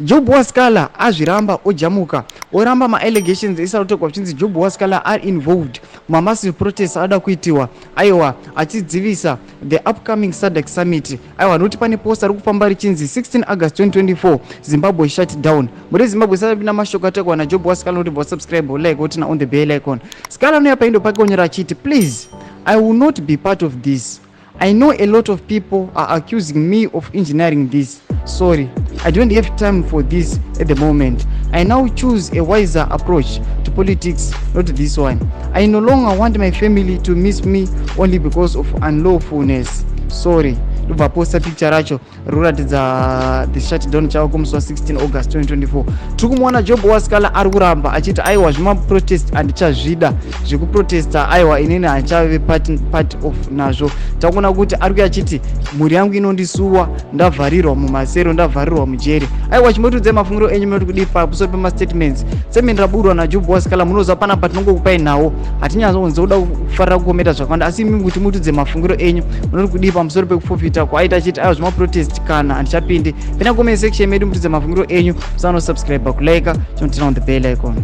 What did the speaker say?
Job Sikhala Azviramba ojamuka oramba ma-allegations esarotogwa zvichinzi Job Sikhala are involved mamassive protests ada kuitiwa aiwa achidzivisa the upcoming Sadc summit aiwa nokuti pane posta ari kufamba richinzi 16 August 2024 Zimbabwe shut down. Muri Zimbabwe sati na mashoko atakwa na Job Sikhala nokuti bo subscribe like kuti na on the bell icon. Sikhala noyapa indo pake onyera achiti please I will not be part of this. I know a lot of people are accusing me of engineering this. Sorry, I don't have time for this at the moment. I now choose a wiser approach to politics, not this one. I no longer want my family to miss me only because of unlawfulness. Sorry. Ndobva posta picture racho ruratidza the shutdown chavo kumusi wa 16 August 2024. Tiri kumuona Job Sikhala ari kuramba achiti aiwa zvima protest andichazvida zvekuprotesta aiwa inini handichave part of nazvo. Takuona kuti ari kuya achiti mhuri yangu inondisuwa ndavharirwa mumasero ndavharirwa mujeri. Aiwa chimotudze mafungiro enyu munoti kudi pamusoro pemastatements semendera burwa naJob Sikhala munoziva panapa tinongokupai nawo hatinyatsozoda kufarira kukometa zvakawanda asi imi kuti mutudze mafungiro enyu munoti kudi pamusoro pekufofita kwaita achiti aiwa zvima protest kana handichapindi pena comment section medu mutudze mafungiro enyu musano subscribe kulike chinotina on the bell icon.